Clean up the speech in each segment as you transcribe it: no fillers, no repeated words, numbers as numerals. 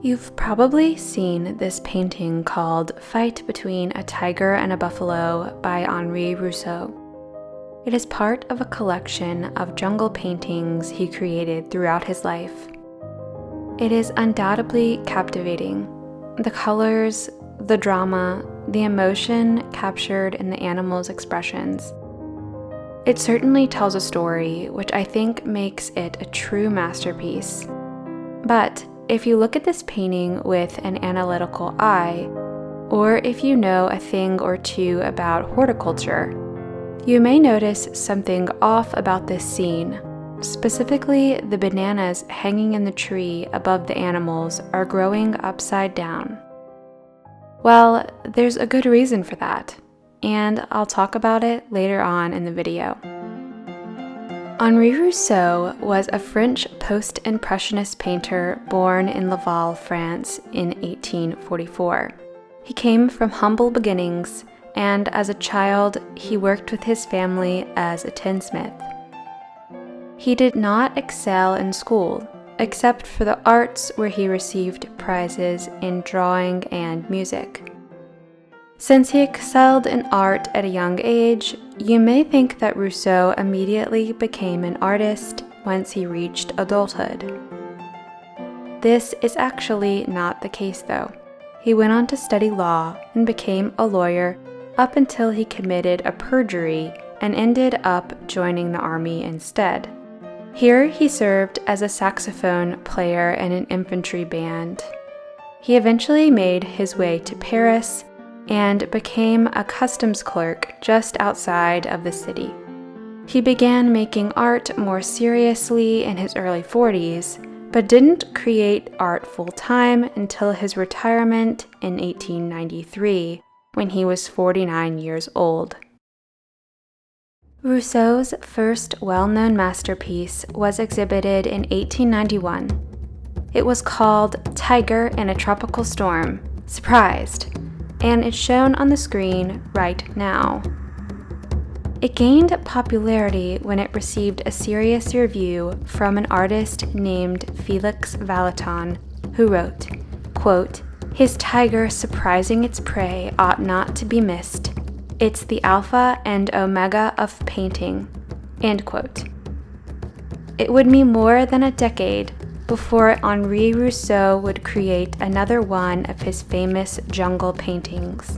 You've probably seen this painting called Fight Between a Tiger and a Buffalo by Henri Rousseau. It is part of a collection of jungle paintings he created throughout his life. It is undoubtedly captivating. The colors, the drama, the emotion captured in the animals' expressions. It certainly tells a story, which I think makes it a true masterpiece. But if you look at this painting with an analytical eye, or if you know a thing or two about horticulture, you may notice something off about this scene. Specifically, the bananas hanging in the tree above the animals are growing upside down. Well, there's a good reason for that, and I'll talk about it later on in the video. Henri Rousseau was a French post-impressionist painter born in Laval, France in 1844. He came from humble beginnings, and as a child, he worked with his family as a tinsmith. He did not excel in school, except for the arts where he received prizes in drawing and music. Since he excelled in art at a young age, you may think that Rousseau immediately became an artist once he reached adulthood. This is actually not the case though. He went on to study law and became a lawyer up until he committed a perjury and ended up joining the army instead. Here he served as a saxophone player in an infantry band. He eventually made his way to Paris and became a customs clerk just outside of the city. He began making art more seriously in his early 40s, but didn't create art full-time until his retirement in 1893, when he was 49 years old. Rousseau's first well-known masterpiece was exhibited in 1891. It was called Tiger in a Tropical Storm, Surprised, and it's shown on the screen right now. It gained popularity when it received a serious review from an artist named Felix Vallotton, who wrote, quote, "His tiger surprising its prey ought not to be missed. It's the alpha and omega of painting," end quote. It would be more than a decade before Henri Rousseau would create another one of his famous jungle paintings.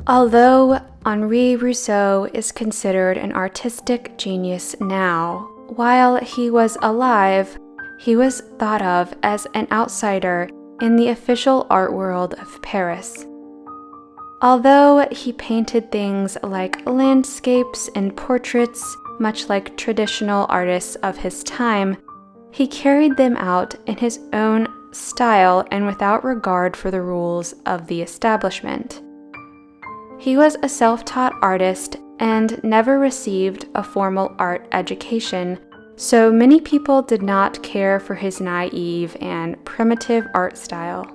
Although Henri Rousseau is considered an artistic genius now, while he was alive, he was thought of as an outsider in the official art world of Paris. Although he painted things like landscapes and portraits, much like traditional artists of his time, he carried them out in his own style and without regard for the rules of the establishment. He was a self-taught artist and never received a formal art education, so many people did not care for his naive and primitive art style.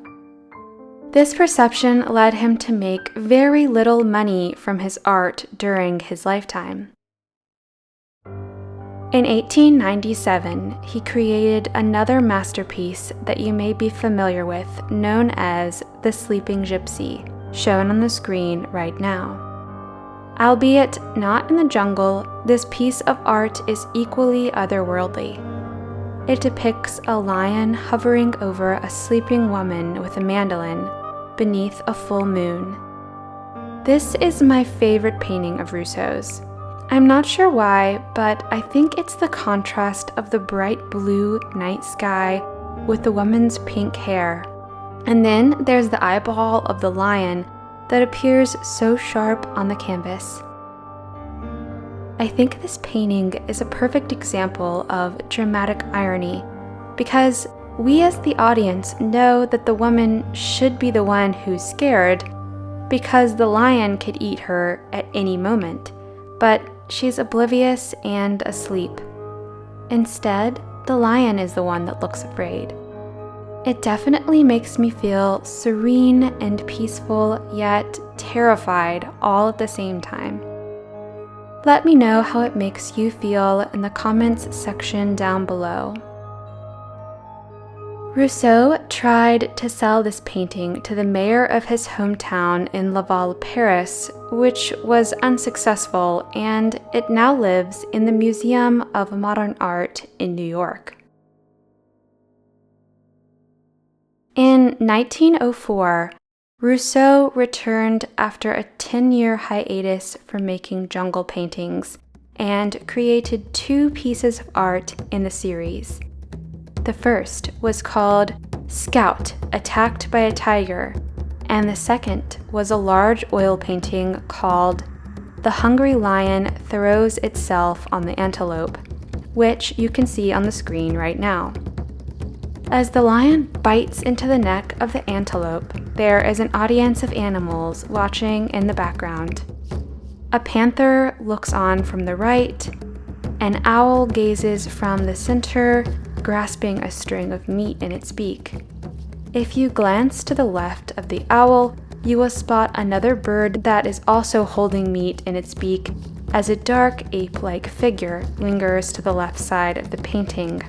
This perception led him to make very little money from his art during his lifetime. In 1897, he created another masterpiece that you may be familiar with, known as the Sleeping Gypsy, shown on the screen right now. Albeit not in the jungle, this piece of art is equally otherworldly. It depicts a lion hovering over a sleeping woman with a mandolin beneath a full moon. This is my favorite painting of Rousseau's. I'm not sure why, but I think it's the contrast of the bright blue night sky with the woman's pink hair. And then there's the eyeball of the lion that appears so sharp on the canvas. I think this painting is a perfect example of dramatic irony, because we as the audience know that the woman should be the one who's scared, because the lion could eat her at any moment, but she's oblivious and asleep. Instead, the lion is the one that looks afraid. It definitely makes me feel serene and peaceful, yet terrified all at the same time. Let me know how it makes you feel in the comments section down below. Rousseau tried to sell this painting to the mayor of his hometown in Laval, Paris, which was unsuccessful, and it now lives in the Museum of Modern Art in New York. In 1904, Rousseau returned after a 10-year hiatus from making jungle paintings and created 2 pieces of art in the series. The first was called Scout, Attacked by a Tiger, and the second was a large oil painting called The Hungry Lion Throws Itself on the Antelope, which you can see on the screen right now. As the lion bites into the neck of the antelope, there is an audience of animals watching in the background. A panther looks on from the right, an owl gazes from the center, grasping a string of meat in its beak. If you glance to the left of the owl, you will spot another bird that is also holding meat in its beak as a dark ape-like figure lingers to the left side of the painting.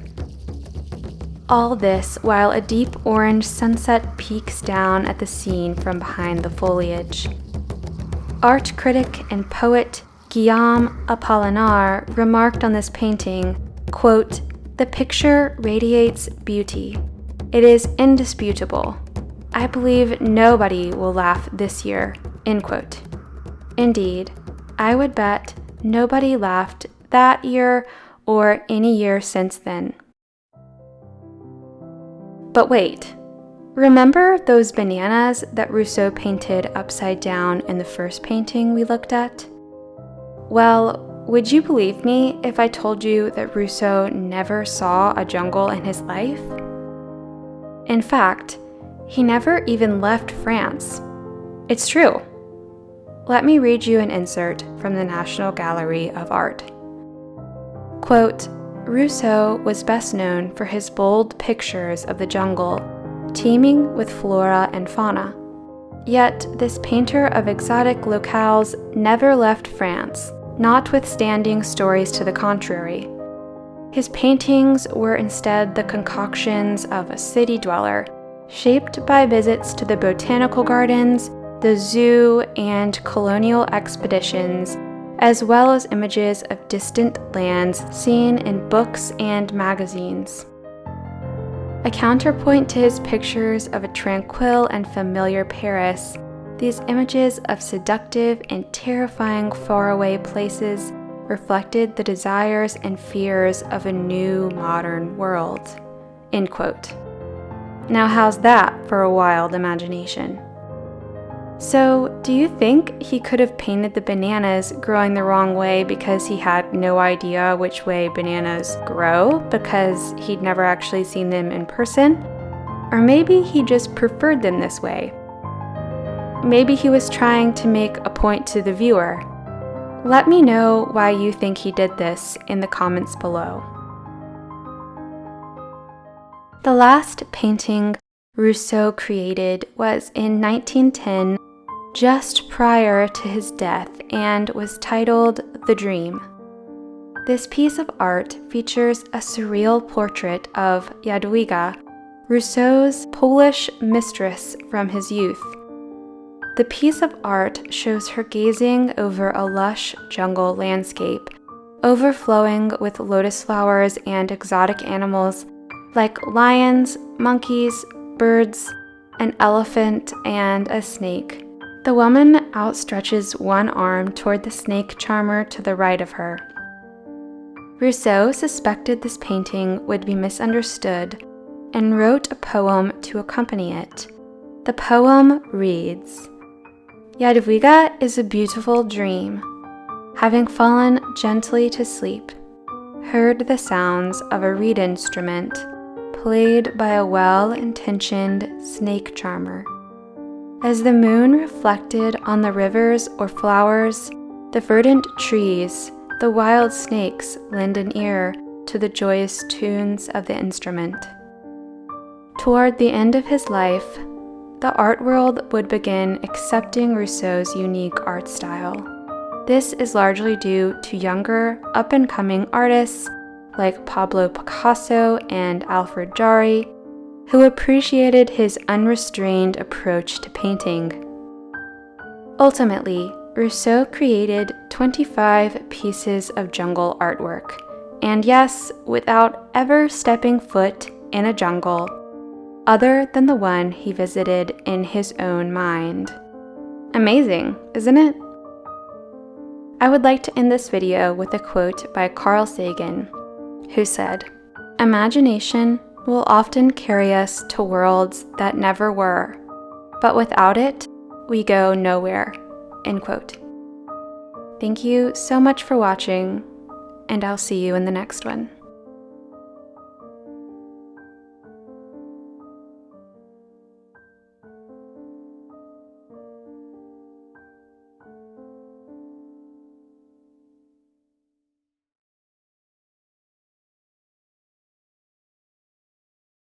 All this while a deep orange sunset peeks down at the scene from behind the foliage. Art critic and poet Guillaume Apollinaire remarked on this painting, quote, "The picture radiates beauty. It is indisputable. I believe nobody will laugh this year," end quote. Indeed, I would bet nobody laughed that year or any year since then. But wait, remember those bananas that Rousseau painted upside down in the first painting we looked at? Well, would you believe me if I told you that Rousseau never saw a jungle in his life? In fact, he never even left France. It's true. Let me read you an insert from the National Gallery of Art. Quote, "Rousseau was best known for his bold pictures of the jungle, teeming with flora and fauna. Yet this painter of exotic locales never left France, notwithstanding stories to the contrary. His paintings were instead the concoctions of a city dweller, shaped by visits to the botanical gardens, the zoo, and colonial expeditions, as well as images of distant lands seen in books and magazines. A counterpoint to his pictures of a tranquil and familiar Paris, these images of seductive and terrifying faraway places reflected the desires and fears of a new modern world." End quote. Now how's that for a wild imagination? So, do you think he could have painted the bananas growing the wrong way because he had no idea which way bananas grow because he'd never actually seen them in person? Or maybe he just preferred them this way. Maybe he was trying to make a point to the viewer. Let me know why you think he did this in the comments below. The last painting Rousseau created was in 1910, just prior to his death, and was titled The Dream. This piece of art features a surreal portrait of Jadwiga, Rousseau's Polish mistress from his youth. The piece of art shows her gazing over a lush jungle landscape, overflowing with lotus flowers and exotic animals like lions, monkeys, birds, an elephant, and a snake. The woman outstretches one arm toward the snake charmer to the right of her. Rousseau suspected this painting would be misunderstood and wrote a poem to accompany it. The poem reads, "Jadwiga is a beautiful dream, having fallen gently to sleep, heard the sounds of a reed instrument played by a well-intentioned snake charmer. As the moon reflected on the rivers or flowers, the verdant trees, the wild snakes lend an ear to the joyous tunes of the instrument." Toward the end of his life, the art world would begin accepting Rousseau's unique art style. This is largely due to younger, up-and-coming artists like Pablo Picasso and Alfred Jarry, who appreciated his unrestrained approach to painting. Ultimately, Rousseau created 25 pieces of jungle artwork, and yes, without ever stepping foot in a jungle, other than the one he visited in his own mind. Amazing, isn't it? I would like to end this video with a quote by Carl Sagan, who said, "Imagination will often carry us to worlds that never were, but without it, we go nowhere." End quote. Thank you so much for watching, and I'll see you in the next one.